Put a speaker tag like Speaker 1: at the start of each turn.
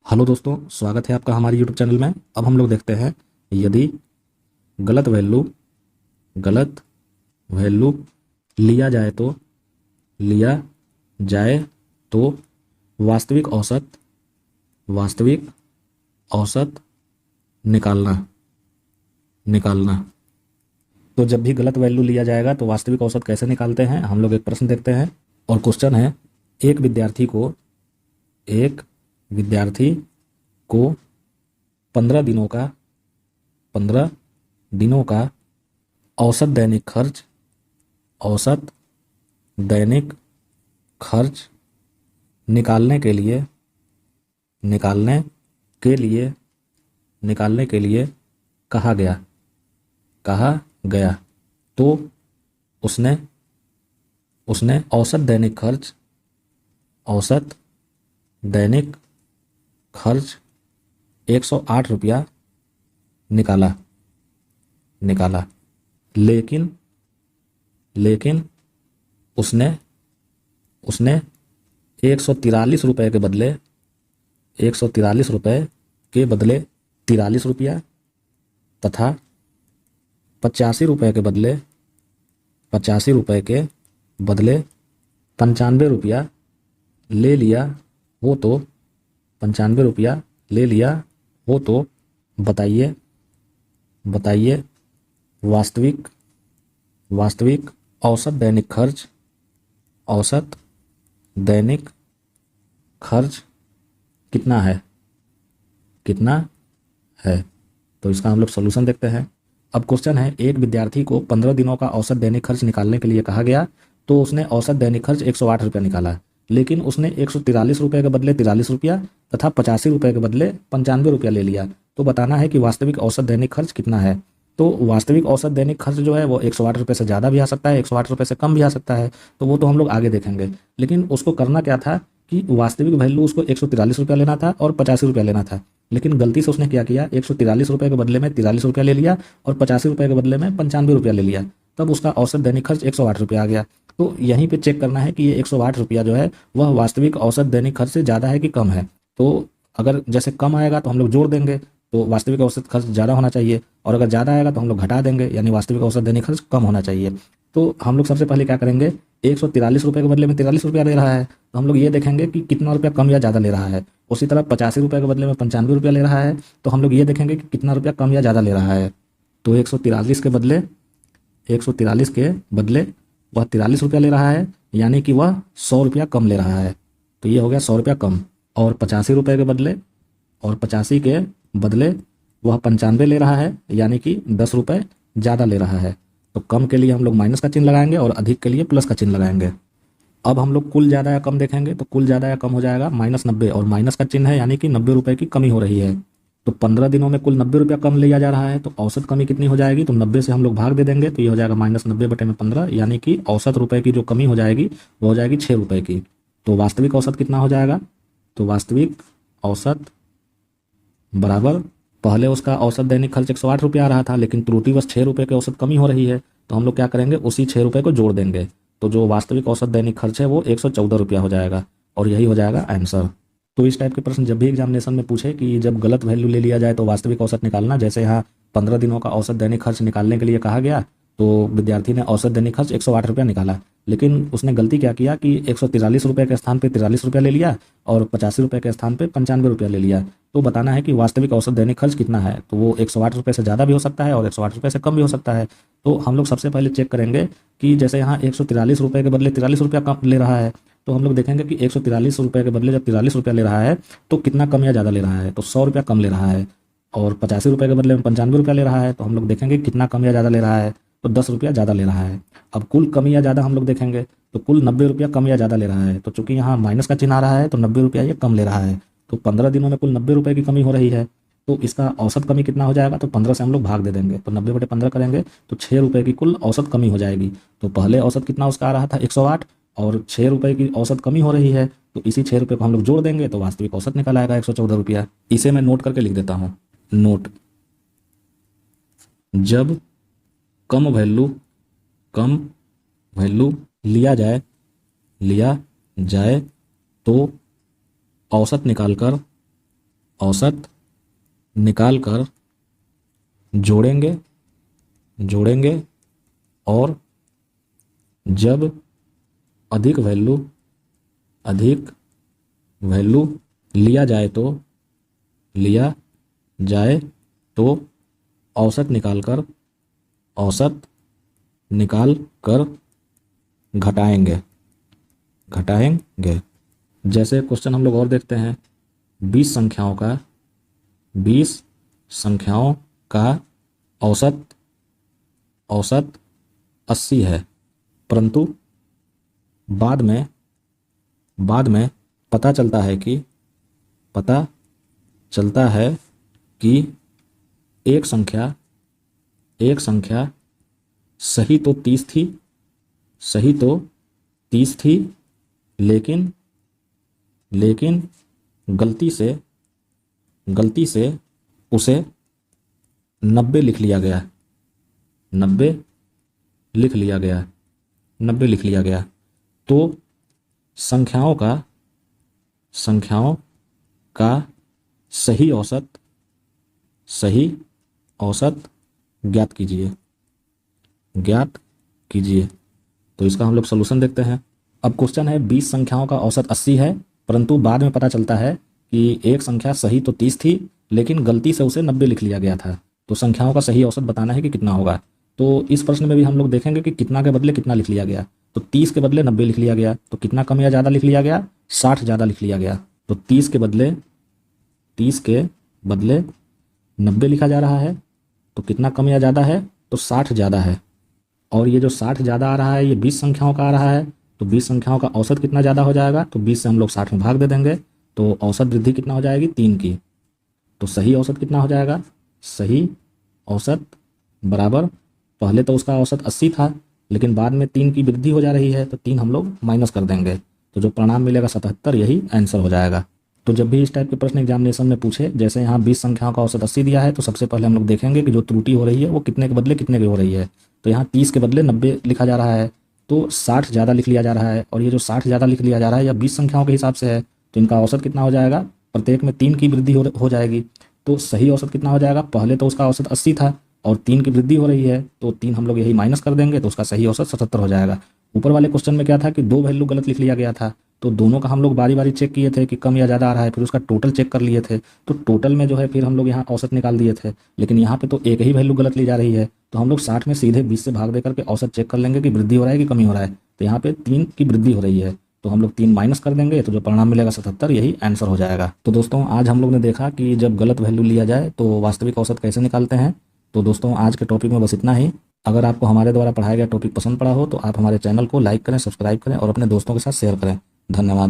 Speaker 1: Hello दोस्तों, स्वागत है आपका हमारे यूट्यूब चैनल में। अब हम लोग देखते हैं यदि गलत वैल्यू गलत वैल्यू लिया जाए तो लिया जाए तो वास्तविक औसत निकालना निकालना। तो जब भी गलत वैल्यू लिया जाएगा तो वास्तविक औसत कैसे निकालते हैं, हम लोग एक प्रश्न देखते हैं। और क्वेश्चन है, एक विद्यार्थी को एक विद्यार्थी को 15 दिनों का 15 दिनों का औसत औसत दैनिक खर्च निकालने के लिए निकालने के लिए निकालने के लिए कहा कहा गया। तो उसने उसने औसत दैनिक खर्च 108 रुपया निकाला निकाला लेकिन लेकिन उसने उसने 143 रुपये के बदले 143 रुपये के बदले 43 रुपया तथा 85 रुपये के बदले 85 रुपये के बदले 95 रुपया ले लिया हो तो 95 रुपया ले लिया हो तो बताइए बताइए वास्तविक वास्तविक औसत दैनिक खर्च कितना है कितना है। तो इसका हम लोग सॉल्यूशन देखते हैं। अब क्वेश्चन है, एक विद्यार्थी को 15 दिनों का औसत दैनिक खर्च निकालने के लिए कहा गया। तो उसने औसत दैनिक खर्च 108 रुपया निकाला, लेकिन उसने 143 रुपये के बदले 43 रुपया तथा 85 रुपये के बदले 95 रुपया ले लिया। तो बताना है कि वास्तविक औसत दैनिक खर्च कितना है। तो वास्तविक औसत दैनिक खर्च जो है वो 108 रुपये से ज़्यादा भी आ सकता है, 108 रुपये से कम भी आ सकता है। तो वो तो हम लोग आगे देखेंगे। लेकिन उसको करना क्या था कि वास्तविक वैल्यू उसको 143 रुपया लेना था और 85 रुपया लेना था। लेकिन गलती से उसने क्या किया, 143 रुपये के बदले में 43 रुपया ले लिया और 85 रुपये के बदले में 95 रुपया ले लिया। तब उसका औसत दैनिक खर्च 108 रुपया आ गया। तो यहीं पे चेक करना है कि ये 108 रुपया जो है वह वास्तविक औसत दैनिक खर्च से ज़्यादा है कि कम है। तो अगर जैसे कम आएगा तो हम लोग जोड़ देंगे, तो वास्तविक औसत खर्च ज़्यादा होना चाहिए, और अगर ज़्यादा आएगा तो हम लोग घटा देंगे, यानी वास्तविक औसत दैनिक खर्च कम होना चाहिए। तो हम लोग सबसे पहले क्या करेंगे, 143 रुपये के बदले में 43 रुपया ले रहा है, तो हम लोग ये देखेंगे कि कितना रुपया कम या ज़्यादा ले रहा है। उसी तरह 85 रुपये के बदले में 95 रुपया ले रहा है, तो हम लोग ये देखेंगे कि कितना रुपया कम या ज़्यादा ले रहा है। तो 143 के बदले वह 43 रुपया ले रहा है, यानी कि वह 100 रुपया कम ले रहा है। तो ये हो गया 100 रुपया कम। और 85 रुपये के बदले वह 95 ले रहा है, यानी कि 10 रुपये ज़्यादा ले रहा है। तो कम के लिए हम लोग माइनस का चिन्ह लगाएंगे और अधिक के लिए प्लस का चिन्ह लगाएंगे। अब हम लोग कुल ज़्यादा या कम देखेंगे, तो कुल ज़्यादा या कम हो जाएगा -90, और माइनस का चिन्ह है यानी कि 90 रुपये की कमी हो रही है। तो 15 दिनों में कुल 90 रुपया कम लिया जा रहा है, तो औसत कमी कितनी हो जाएगी, तो 90 से हम लोग भाग दे देंगे, तो ये हो जाएगा -90/15, यानी कि औसत रुपये की जो कमी हो जाएगी वो हो जाएगी 6 रुपये की। तो वास्तविक औसत कितना हो जाएगा, तो वास्तविक औसत बराबर, पहले उसका औसत दैनिक खर्च 108 रुपया आ रहा था, लेकिन त्रुटिवश 6 रुपये के औसत कमी हो रही है, तो हम लोग क्या करेंगे, उसी 6 रुपये को जोड़ देंगे। तो जो वास्तविक औसत दैनिक खर्च है वो 114 रुपया हो जाएगा, और यही हो जाएगा आंसर। तो इस टाइप के प्रश्न जब भी एग्जामिनेशन में पूछे कि जब गलत वैल्यू ले लिया जाए तो वास्तविक औसत निकालना, जैसे यहाँ 15 दिनों का औसत दैनिक खर्च निकालने के लिए कहा गया, तो विद्यार्थी ने औसत दैनिक खर्च 108 रुपया निकाला, लेकिन उसने गलती क्या किया कि 143 रुपये के स्थान पे 43 रुपया ले लिया और 85 रुपये के स्थान पे 95 रुपया ले लिया। तो बताना है कि वास्तविक औसत दैनिक खर्च कितना है। तो वो 108 रुपये से ज़्यादा भी हो सकता है और 108 रुपये से कम भी हो सकता है। तो हम लोग सबसे पहले चेक करेंगे कि जैसे यहाँ 143 रुपये के बदले 43 रुपया कम ले रहा है, तो हम लोग देखेंगे कि 143 रुपये के बदले जब 43 रुपया ले रहा है तो कितना कम या ज़्यादा ले रहा है, तो 100 रुपया कम ले रहा है। और 85 रुपये के बदले में 95 रुपया ले रहा है, तो हम लोग देखेंगे कितना कम या ज़्यादा ले रहा है, तो 10 रुपया ज़्यादा ले रहा है। अब कुल कम या ज़्यादा हम लोग देखेंगे, तो कुल 90 रुपया कम या ज़्यादा ले रहा है। तो चूंकि यहाँ माइनस का चिन्ह आ रहा है, तो 90 रुपया ये कम ले रहा है। तो 15 दिनों में कुल 90 रुपये की कमी हो रही है, तो इसका औसत कमी कितना हो जाएगा, तो 15 से हम लोग भाग दे देंगे, तो 90/15 करेंगे तो 6 रुपये की कुल औसत कमी हो जाएगी। तो पहले औसत कितना उसका आ रहा था 108, और 6 रुपये की औसत कमी हो रही है, तो इसी 6 रुपये को हम लोग जोड़ देंगे, तो वास्तविक औसत निकल आएगा 114 रुपया। इसे मैं नोट करके लिख देता हूँ। नोट, जब कम वैल्यू लिया जाए तो औसत निकालकर औसत निकाल कर जोड़ेंगे और जब अधिक वैल्यू लिया जाए तो औसत निकाल कर घटाएंगे। जैसे क्वेश्चन हम लोग और देखते हैं, 20 संख्याओं का औसत 80 है, परंतु बाद में पता चलता है कि एक संख्या सही तो 30 थी, लेकिन गलती से उसे 90 लिख लिया गया। तो संख्याओं का सही औसत ज्ञात कीजिए। तो इसका हम लोग सलूशन देखते हैं। अब क्वेश्चन है, 20 संख्याओं का औसत 80 है, परंतु बाद में पता चलता है कि एक संख्या सही तो 30 थी, लेकिन गलती से उसे 90 लिख लिया गया था। तो संख्याओं का सही औसत बताना है कि कितना होगा। तो इस प्रश्न में भी हम लोग देखेंगे कि कितना के बदले कितना लिख लिया गया। तो 30 के बदले 90 लिख लिया गया, तो कितना कम या ज़्यादा लिख लिया गया? 60 ज़्यादा लिख लिया गया। तो 30 के बदले 90 लिखा जा रहा है, तो कितना कम या ज़्यादा है? तो 60 ज़्यादा है। और ये जो 60 ज़्यादा आ रहा है, ये 20 संख्याओं का आ रहा है, तो 20 संख्याओं का औसत कितना ज़्यादा हो जाएगा? तो 20 से हम लोग 60 में भाग दे देंगे, तो औसत वृद्धि कितना हो जाएगी? 3 की। तो सही औसत कितना हो जाएगा? सही औसत बराबर, पहले तो उसका औसत 80 था, लेकिन बाद में 3 की वृद्धि हो जा रही है, तो 3 हम लोग माइनस कर देंगे, तो जो परिणाम मिलेगा 77, यही आंसर हो जाएगा। तो जब भी इस टाइप के प्रश्न एग्जामिनेशन में पूछे, जैसे यहाँ 20 संख्याओं का औसत 80 दिया है, तो सबसे पहले हम लोग देखेंगे कि जो त्रुटि हो रही है वो कितने के बदले कितने की हो रही है। तो यहाँ 30 के बदले 90 लिखा जा रहा है, तो 60 ज़्यादा लिख लिया जा रहा है, और ये जो 60 ज़्यादा लिख लिया जा रहा है या 20 संख्याओं के हिसाब से है, तो इनका औसत कितना हो जाएगा? प्रत्येक में 3 की वृद्धि हो जाएगी। तो सही औसत कितना हो जाएगा? पहले तो उसका औसत 80 था और 3 की वृद्धि हो रही है, तो 3 हम लोग यही माइनस कर देंगे, तो उसका सही औसत 77 हो जाएगा। ऊपर वाले क्वेश्चन में क्या था कि 2 वैल्यू गलत लिख लिया गया था, तो दोनों का हम लोग बारी बारी चेक किए थे कि कम या ज़्यादा आ रहा है, फिर उसका टोटल चेक कर लिए थे। तो टोटल में जो है फिर हम लोग यहाँ औसत निकाल दिए थे, लेकिन यहाँ पे तो एक ही वैल्यू गलत ली जा रही है, तो हम लोग 60 में सीधे 20 से भाग दे करके औसत चेक कर लेंगे कि वृद्धि हो रहा है कि कमी हो रहा है। तो यहाँ पे 3 की वृद्धि हो रही है, तो हम लोग 3 माइनस कर देंगे, तो जो परिणाम मिलेगा 77, यही आंसर हो जाएगा। तो दोस्तों, आज हम लोग ने देखा कि जब गलत वैल्यू लिया जाए तो वास्तविक औसत कैसे निकालते हैं। तो दोस्तों, आज के टॉपिक में बस इतना ही। अगर आपको हमारे द्वारा पढ़ाया गया टॉपिक पसंद पड़ा हो, तो आप हमारे चैनल को लाइक करें, सब्सक्राइब करें और अपने दोस्तों के साथ शेयर करें। धन्यवाद।